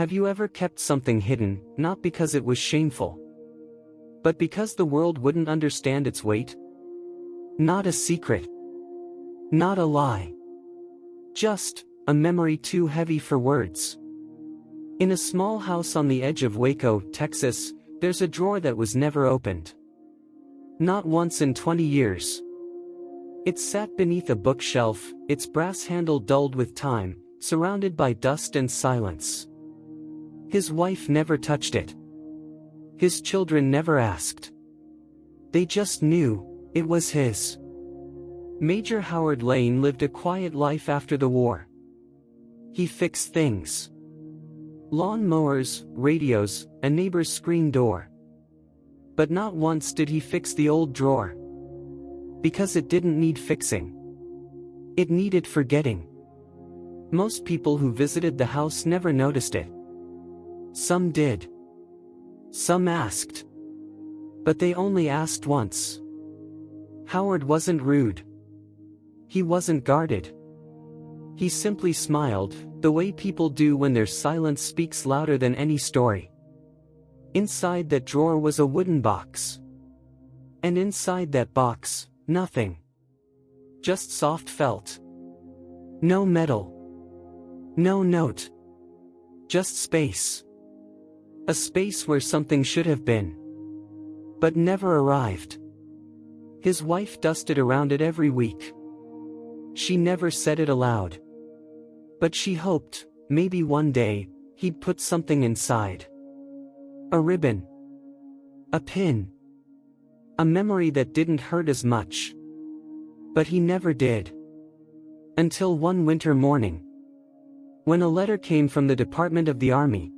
Have you ever kept something hidden, not because it was shameful, but because the world wouldn't understand its weight? Not a secret. Not a lie. Just a memory too heavy for words. In a small house on the edge of Waco, Texas, there's a drawer that was never opened. Not once in 20 years. It sat beneath a bookshelf, its brass handle dulled with time, surrounded by dust and silence. His wife never touched it. His children never asked. They just knew it was his. Major Howard Lane lived a quiet life after the war. He fixed things. Lawn mowers, radios, a neighbor's screen door. But not once did he fix the old drawer. Because it didn't need fixing. It needed forgetting. Most people who visited the house never noticed it. Some did. Some asked. But they only asked once. Howard wasn't rude. He wasn't guarded. He simply smiled, the way people do when their silence speaks louder than any story. Inside that drawer was a wooden box. And inside that box, nothing. Just soft felt. No metal. No note. Just space. A space where something should have been. But never arrived. His wife dusted around it every week. She never said it aloud. But she hoped, maybe one day, he'd put something inside. A ribbon. A pin. A memory that didn't hurt as much. But he never did. Until one winter morning. When a letter came from the Department of the Army.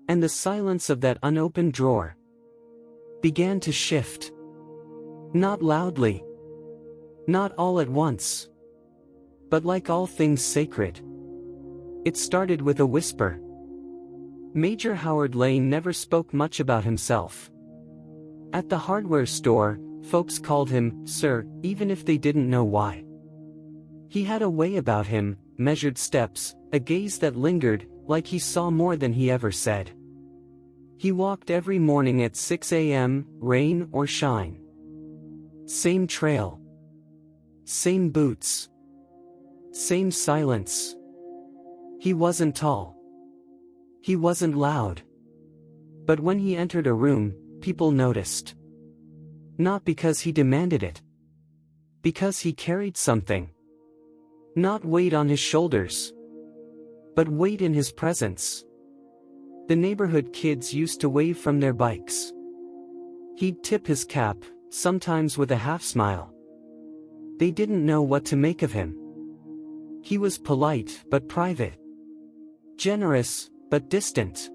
And the silence of that unopened drawer began to shift. Not loudly. Not all at once. But like all things sacred. It started with a whisper. Major Howard Lane never spoke much about himself. At the hardware store, folks called him Sir, even if they didn't know why. He had a way about him, measured steps, a gaze that lingered, like he saw more than he ever said. He walked every morning at 6 a.m., rain or shine. Same trail. Same boots. Same silence. He wasn't tall. He wasn't loud. But when he entered a room, people noticed. Not because he demanded it. Because he carried something. Not weight on his shoulders. But weight in his presence. The neighborhood kids used to wave from their bikes. He'd tip his cap, sometimes with a half smile. They didn't know what to make of him. He was polite but private. Generous but distant.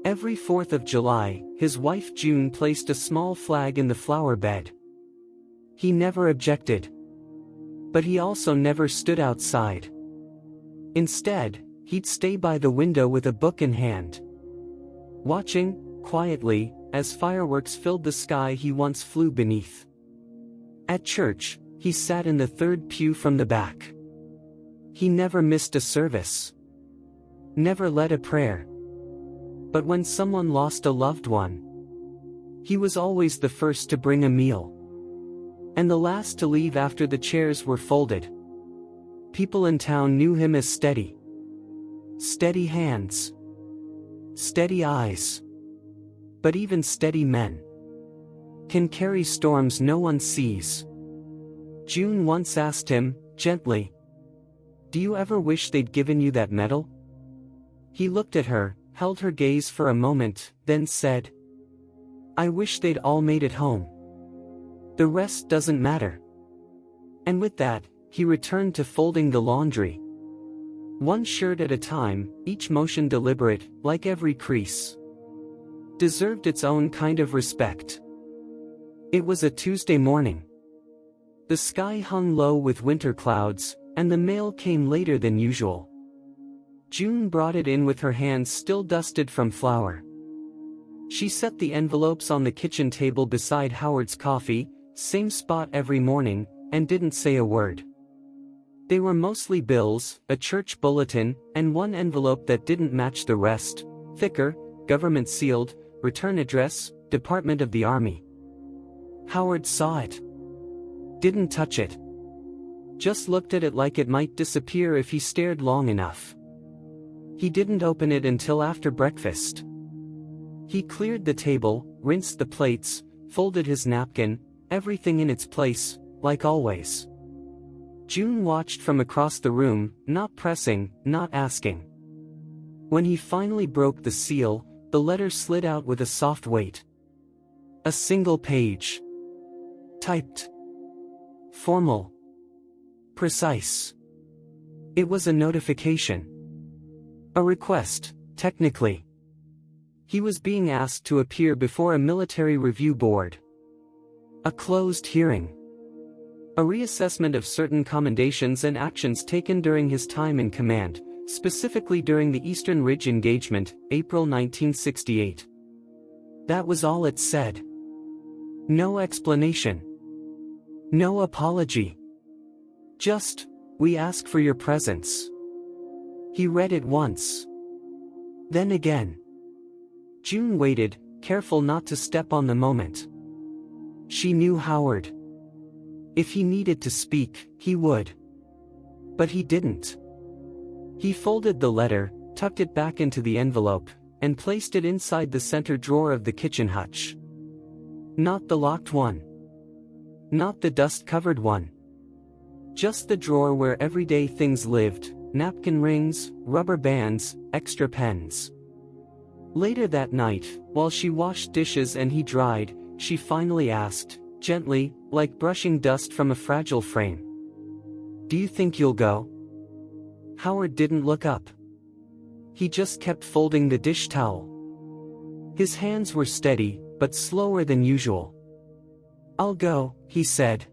Every 4th of July, his wife June placed a small flag in the flower bed. He never objected. But he also never stood outside. Instead, he'd stay by the window with a book in hand. Watching, quietly, as fireworks filled the sky he once flew beneath. At church, he sat in the third pew from the back. He never missed a service. Never led a prayer. But when someone lost a loved one, he was always the first to bring a meal. And the last to leave after the chairs were folded. People in town knew him as steady. Steady hands. Steady eyes. But even steady men can carry storms no one sees. June once asked him, gently, "Do you ever wish they'd given you that medal?" He looked at her, held her gaze for a moment, then said, "I wish they'd all made it home. The rest doesn't matter." And with that, he returned to folding the laundry. One shirt at a time, each motion deliberate, like every crease deserved its own kind of respect. It was a Tuesday morning. The sky hung low with winter clouds, and the mail came later than usual. June brought it in with her hands still dusted from flour. She set the envelopes on the kitchen table beside Howard's coffee, same spot every morning, and didn't say a word. They were mostly bills, a church bulletin, and one envelope that didn't match the rest, thicker, government sealed, return address, Department of the Army. Howard saw it. Didn't touch it. Just looked at it like it might disappear if he stared long enough. He didn't open it until after breakfast. He cleared the table, rinsed the plates, folded his napkin, everything in its place, like always. June watched from across the room, not pressing, not asking. When he finally broke the seal, the letter slid out with a soft weight. A single page. Typed. Formal. Precise. It was a notification. A request, technically. He was being asked to appear before a military review board. A closed hearing. A reassessment of certain commendations and actions taken during his time in command, specifically during the Eastern Ridge engagement, April 1968. That was all it said. No explanation. No apology. Just, we ask for your presence. He read it once. Then again. June waited, careful not to step on the moment. She knew Howard. If he needed to speak, he would. But he didn't. He folded the letter, tucked it back into the envelope, and placed it inside the center drawer of the kitchen hutch. Not the locked one. Not the dust-covered one. Just the drawer where everyday things lived, napkin rings, rubber bands, extra pens. Later that night, while she washed dishes and he dried, she finally asked, gently, like brushing dust from a fragile frame. Do you think you'll go? Howard didn't look up. He just kept folding the dish towel. His hands were steady, but slower than usual. I'll go, he said.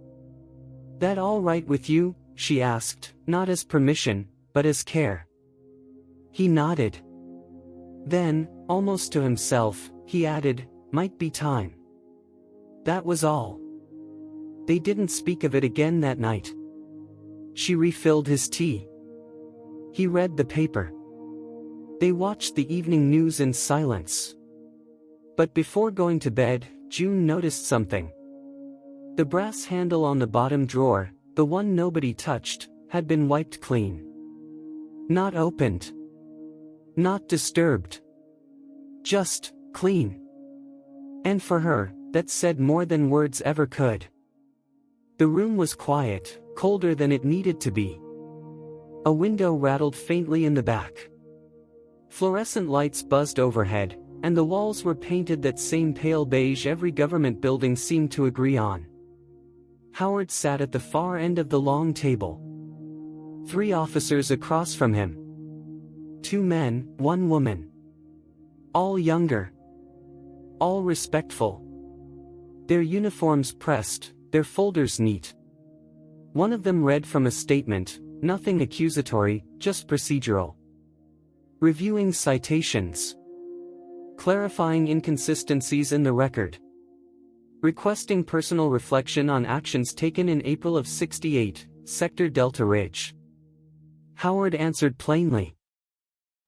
That all right with you? She asked, not as permission, but as care. He nodded. Then, almost to himself, he added, might be time. That was all. They didn't speak of it again that night. She refilled his tea. He read the paper. They watched the evening news in silence. But before going to bed, June noticed something. The brass handle on the bottom drawer, the one nobody touched, had been wiped clean. Not opened. Not disturbed. Just, clean. And for her, that said more than words ever could. The room was quiet, colder than it needed to be. A window rattled faintly in the back. Fluorescent lights buzzed overhead, and the walls were painted that same pale beige every government building seemed to agree on. Howard sat at the far end of the long table. 3 officers across from him. 2 men, 1 woman. All younger. All respectful. Their uniforms pressed, their folders neat. One of them read from a statement, nothing accusatory, just procedural. Reviewing citations. Clarifying inconsistencies in the record. Requesting personal reflection on actions taken in April of '68, Sector Delta Ridge. Howard answered plainly.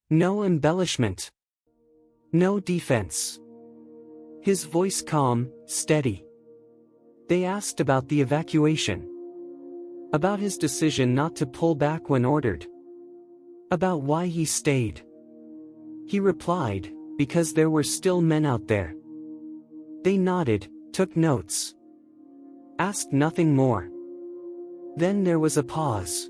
No embellishment. No defense. His voice calm, steady. They asked about the evacuation. About his decision not to pull back when ordered. About why he stayed. He replied, because there were still men out there. They nodded, took notes. Asked nothing more. Then there was a pause.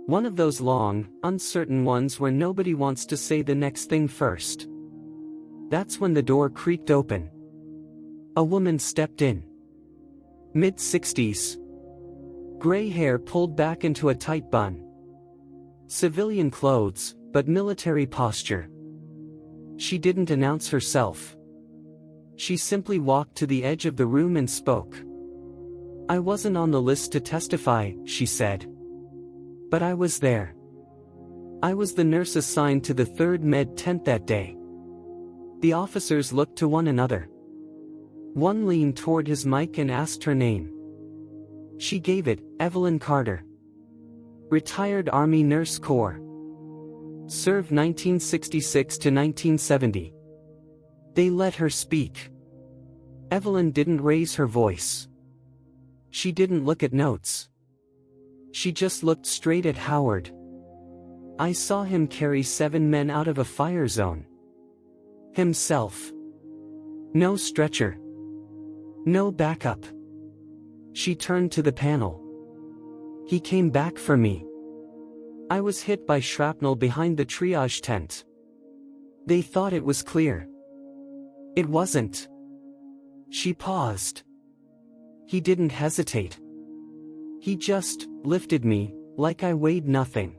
One of those long, uncertain ones where nobody wants to say the next thing first. That's when the door creaked open. A woman stepped in. Mid-60s. Gray hair pulled back into a tight bun. Civilian clothes, but military posture. She didn't announce herself. She simply walked to the edge of the room and spoke. I wasn't on the list to testify, she said. But I was there. I was the nurse assigned to the 3rd Med tent that day. The officers looked to one another. One leaned toward his mic and asked her name. She gave it, Evelyn Carter. Retired Army Nurse Corps. Served 1966 to 1970. They let her speak. Evelyn didn't raise her voice. She didn't look at notes. She just looked straight at Howard. I saw him carry 7 men out of a fire zone. Himself. No stretcher. No backup. She turned to the panel. He came back for me. I was hit by shrapnel behind the triage tent. They thought it was clear. It wasn't. She paused. He didn't hesitate. He just lifted me, like I weighed nothing.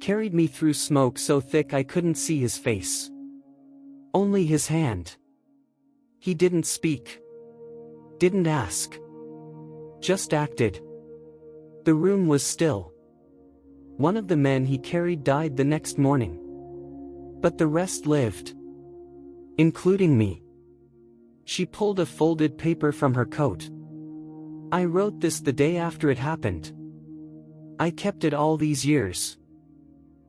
Carried me through smoke so thick I couldn't see his face. Only his hand. He didn't speak. Didn't ask. Just acted. The room was still. One of the men he carried died the next morning. But the rest lived. Including me. She pulled a folded paper from her coat. I wrote this the day after it happened. I kept it all these years.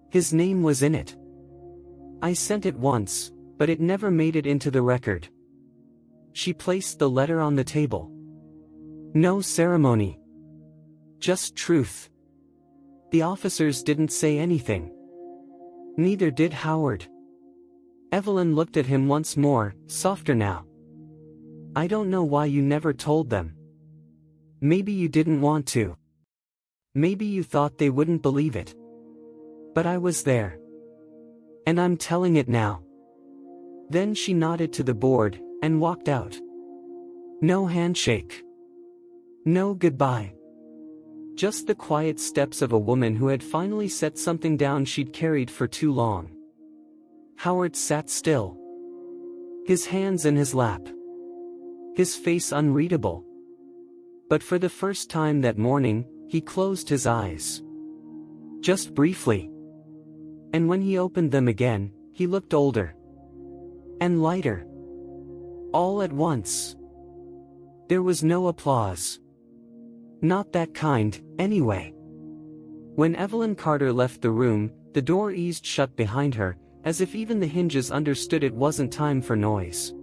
His name was in it. I sent it once, but it never made it into the record. She placed the letter on the table. No ceremony. Just truth. The officers didn't say anything. Neither did Howard. Evelyn looked at him once more, softer now. I don't know why you never told them. Maybe you didn't want to. Maybe you thought they wouldn't believe it. But I was there. And I'm telling it now. Then she nodded to the board, and walked out. No handshake. No goodbye. Just the quiet steps of a woman who had finally set something down she'd carried for too long. Howard sat still. His hands in his lap. His face unreadable. But for the first time that morning, he closed his eyes. Just briefly. And when he opened them again, he looked older. And lighter. All at once. There was no applause. Not that kind, anyway. When Evelyn Carter left the room, the door eased shut behind her, as if even the hinges understood it wasn't time for noise.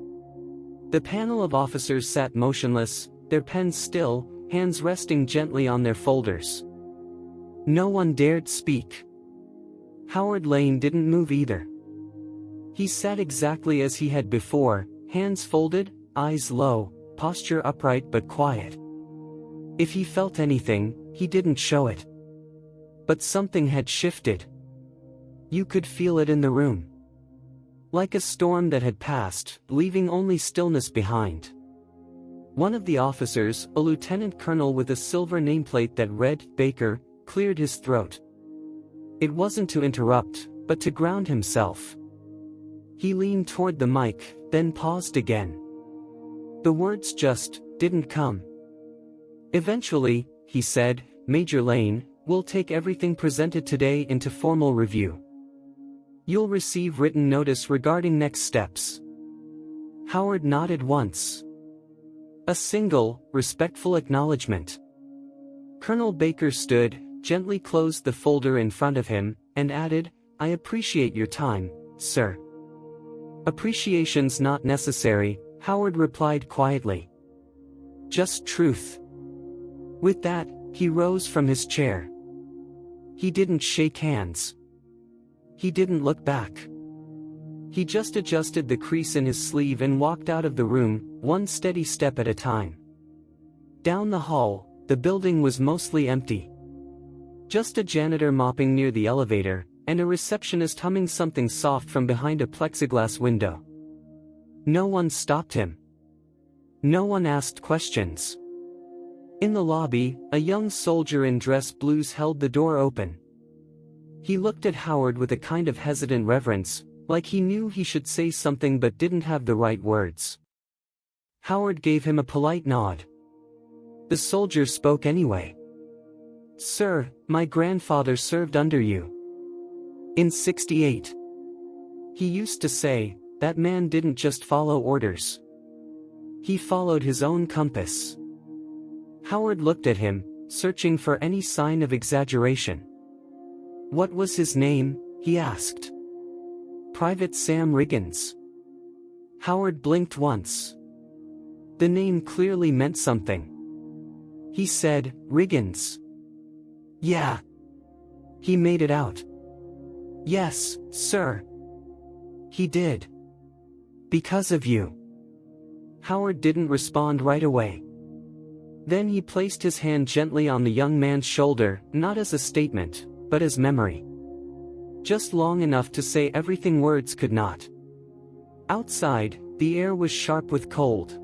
The panel of officers sat motionless, their pens still, hands resting gently on their folders. No one dared speak. Howard Lane didn't move either. He sat exactly as he had before, hands folded, eyes low, posture upright but quiet. If he felt anything, he didn't show it. But something had shifted. You could feel it in the room. Like a storm that had passed, leaving only stillness behind. One of the officers, a lieutenant colonel with a silver nameplate that read, Baker, cleared his throat. It wasn't to interrupt, but to ground himself. He leaned toward the mic, then paused again. The words just didn't come. Eventually, he said, Major Lane, we'll take everything presented today into formal review. You'll receive written notice regarding next steps. Howard nodded once. A single, respectful acknowledgement. Colonel Baker stood, gently closed the folder in front of him, and added, I appreciate your time, sir. Appreciation's not necessary, Howard replied quietly. Just truth. With that, he rose from his chair. He didn't shake hands. He didn't look back. He just adjusted the crease in his sleeve and walked out of the room, one steady step at a time. Down the hall, the building was mostly empty. Just a janitor mopping near the elevator, and a receptionist humming something soft from behind a plexiglass window. No one stopped him. No one asked questions. In the lobby, a young soldier in dress blues held the door open. He looked at Howard with a kind of hesitant reverence, like he knew he should say something but didn't have the right words. Howard gave him a polite nod. The soldier spoke anyway. Sir, my grandfather served under you. In '68. He used to say, that man didn't just follow orders. He followed his own compass. Howard looked at him, searching for any sign of exaggeration. "What was his name?" he asked. "Private Sam Riggins." Howard blinked once. The name clearly meant something. He said, "Riggins." "Yeah." He made it out. "Yes, sir." "He did. Because of you." Howard didn't respond right away. Then he placed his hand gently on the young man's shoulder, not as a statement, but as memory. Just long enough to say everything words could not. Outside, the air was sharp with cold.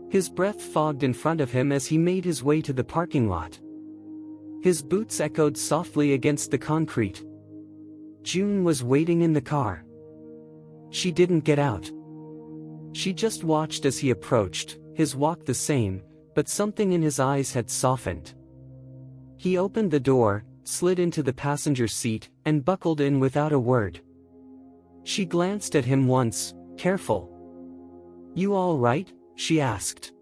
His breath fogged in front of him as he made his way to the parking lot. His boots echoed softly against the concrete. June was waiting in the car. She didn't get out. She just watched as he approached, his walk the same, but something in his eyes had softened. He opened the door, slid into the passenger seat, and buckled in without a word. She glanced at him once, careful. "You all right?" she asked.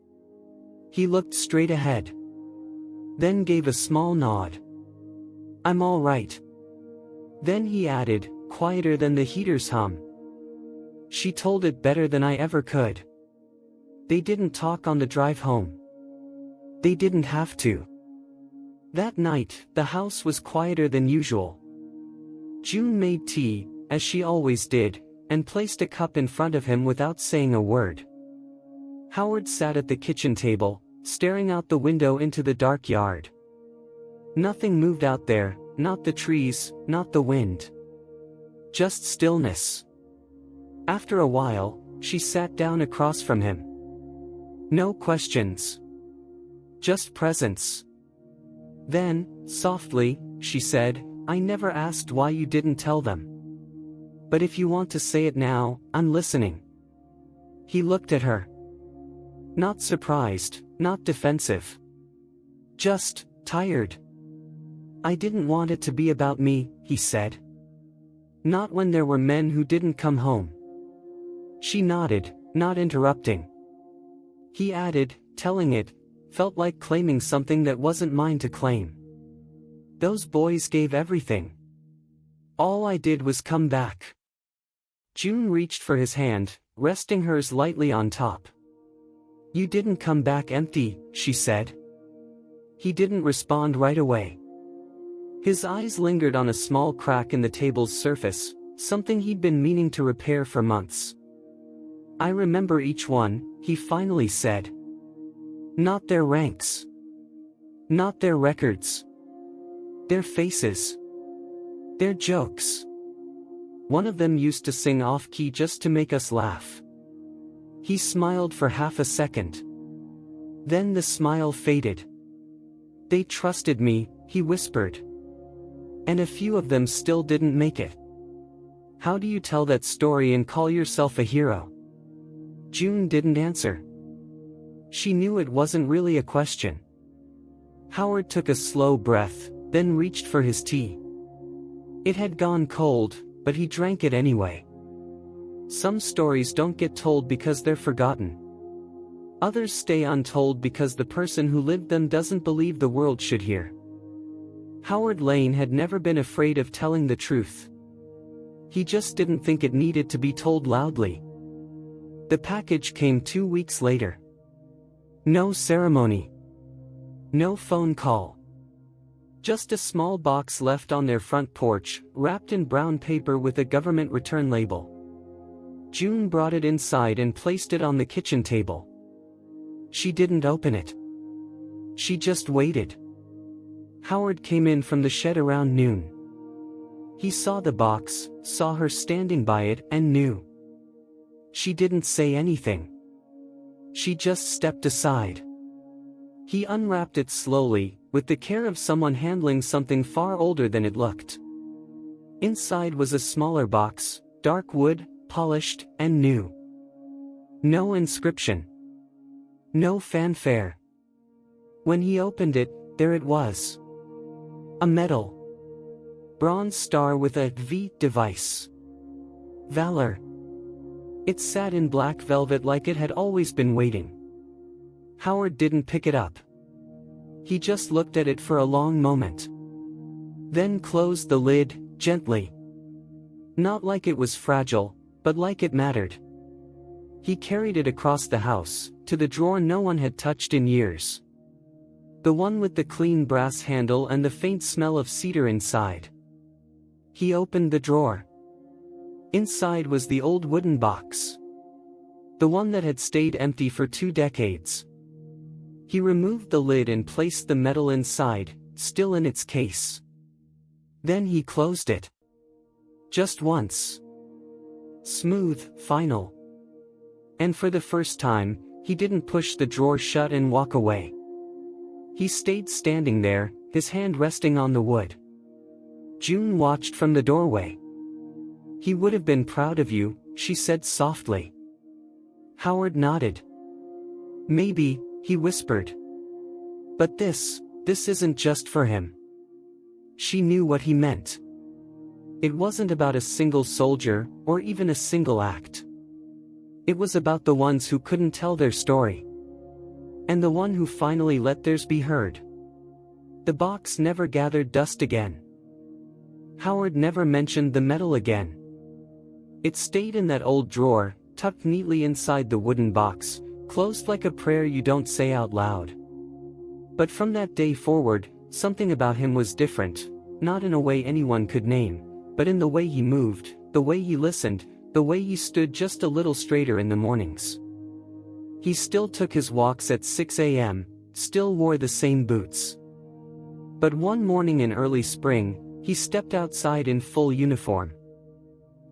He looked straight ahead. Then gave a small nod. "I'm all right." Then he added, quieter than the heater's hum. "She told it better than I ever could." They didn't talk on the drive home. They didn't have to. That night, the house was quieter than usual. June made tea, as she always did, and placed a cup in front of him without saying a word. Howard sat at the kitchen table, staring out the window into the dark yard. Nothing moved out there, not the trees, not the wind. Just stillness. After a while, she sat down across from him. No questions. Just presence. Then, softly, she said, "I never asked why you didn't tell them. But if you want to say it now, I'm listening." He looked at her. Not surprised, not defensive. Just tired. "I didn't want it to be about me," he said. "Not when there were men who didn't come home." She nodded, not interrupting. He added, telling it, felt like claiming something that wasn't mine to claim. "Those boys gave everything. All I did was come back." June reached for his hand, resting hers lightly on top. "You didn't come back empty," she said. He didn't respond right away. His eyes lingered on a small crack in the table's surface, something he'd been meaning to repair for months. "I remember each one," he finally said. "Not their ranks. Not their records. Their faces. Their jokes. One of them used to sing off-key just to make us laugh." He smiled for half a second. Then the smile faded. "They trusted me," he whispered. "And a few of them still didn't make it. How do you tell that story and call yourself a hero?" June didn't answer. She knew it wasn't really a question. Howard took a slow breath, then reached for his tea. It had gone cold, but he drank it anyway. Some stories don't get told because they're forgotten. Others stay untold because the person who lived them doesn't believe the world should hear. Howard Lane had never been afraid of telling the truth. He just didn't think it needed to be told loudly. The package came 2 weeks later. No ceremony. No phone call. Just a small box left on their front porch, wrapped in brown paper with a government return label. June brought it inside and placed it on the kitchen table. She didn't open it. She just waited. Howard came in from the shed around noon. He saw the box, saw her standing by it, and knew. She didn't say anything. She just stepped aside. He unwrapped it slowly, with the care of someone handling something far older than it looked. Inside was a smaller box, dark wood, polished, and new. No inscription. No fanfare. When he opened it, there it was. A medal. Bronze star with a V device. Valor. It sat in black velvet like it had always been waiting. Howard didn't pick it up. He just looked at it for a long moment. Then closed the lid, gently. Not like it was fragile, but like it mattered. He carried it across the house, to the drawer no one had touched in years. The one with the clean brass handle and the faint smell of cedar inside. He opened the drawer. Inside was the old wooden box. The one that had stayed empty for 2 decades. He removed the lid and placed the metal inside, still in its case. Then he closed it. Just once. Smooth, final. And for the first time, he didn't push the drawer shut and walk away. He stayed standing there, his hand resting on the wood. June watched from the doorway. "He would have been proud of you," she said softly. Howard nodded. "Maybe," he whispered. "But this isn't just for him." She knew what he meant. It wasn't about a single soldier, or even a single act. It was about the ones who couldn't tell their story. And the one who finally let theirs be heard. The box never gathered dust again. Howard never mentioned the metal again. It stayed in that old drawer, tucked neatly inside the wooden box, closed like a prayer you don't say out loud. But from that day forward, something about him was different, not in a way anyone could name, but in the way he moved, the way he listened, the way he stood just a little straighter in the mornings. He still took his walks at 6 a.m., still wore the same boots. But one morning in early spring, he stepped outside in full uniform.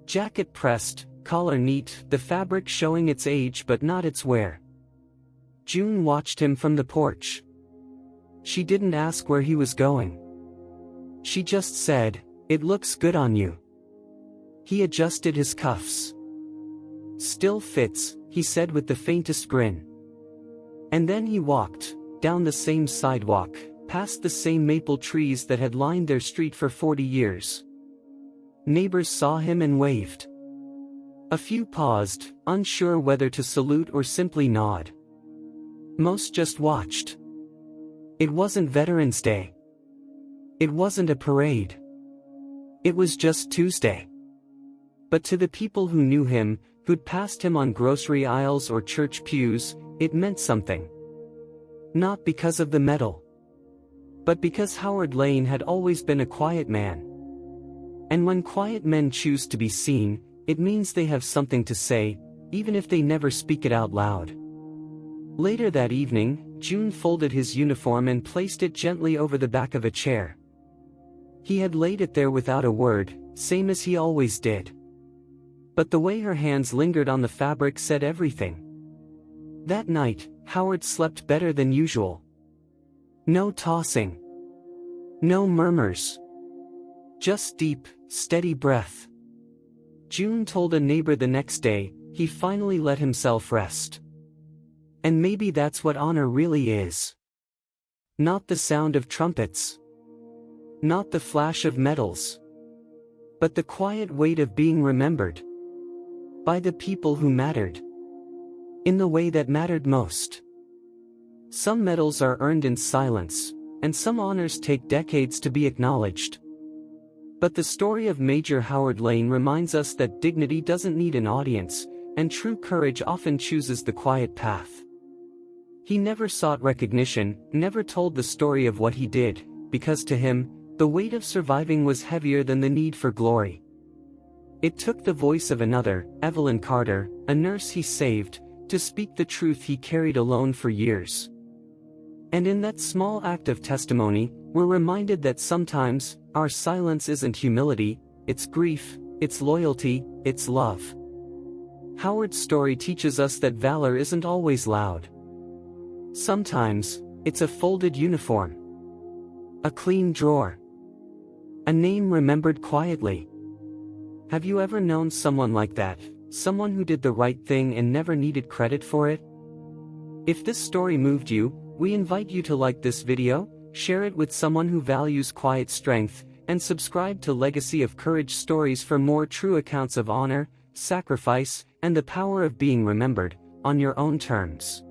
Jacket pressed, collar neat, the fabric showing its age but not its wear. June watched him from the porch. She didn't ask where he was going. She just said, "It looks good on you." He adjusted his cuffs. "Still fits," he said with the faintest grin. And then he walked, down the same sidewalk, past the same maple trees that had lined their street for 40 years. Neighbors saw him and waved. A few paused, unsure whether to salute or simply nod. Most just watched. It wasn't Veterans Day. It wasn't a parade. It was just Tuesday. But to the people who knew him, who'd passed him on grocery aisles or church pews, it meant something. Not because of the medal. But because Howard Lane had always been a quiet man. And when quiet men choose to be seen, it means they have something to say, even if they never speak it out loud. Later that evening, June folded his uniform and placed it gently over the back of a chair. He had laid it there without a word, same as he always did. But the way her hands lingered on the fabric said everything. That night, Howard slept better than usual. No tossing. No murmurs. Just deep, steady breath. June told a neighbor the next day, he finally let himself rest. And maybe that's what honor really is. Not the sound of trumpets. Not the flash of medals. But the quiet weight of being remembered. By the people who mattered. In the way that mattered most. Some medals are earned in silence, and some honors take decades to be acknowledged. But the story of Major Howard Lane reminds us that dignity doesn't need an audience, and true courage often chooses the quiet path. He never sought recognition, never told the story of what he did, because to him, the weight of surviving was heavier than the need for glory. It took the voice of another, Evelyn Carter, a nurse he saved, to speak the truth he carried alone for years. And in that small act of testimony, we're reminded that sometimes, our silence isn't humility, it's grief, it's loyalty, it's love. Howard's story teaches us that valor isn't always loud. Sometimes, it's a folded uniform. A clean drawer. A name remembered quietly. Have you ever known someone like that, someone who did the right thing and never needed credit for it? If this story moved you, we invite you to like this video, share it with someone who values quiet strength, and subscribe to Legacy of Courage Stories for more true accounts of honor, sacrifice, and the power of being remembered, on your own terms.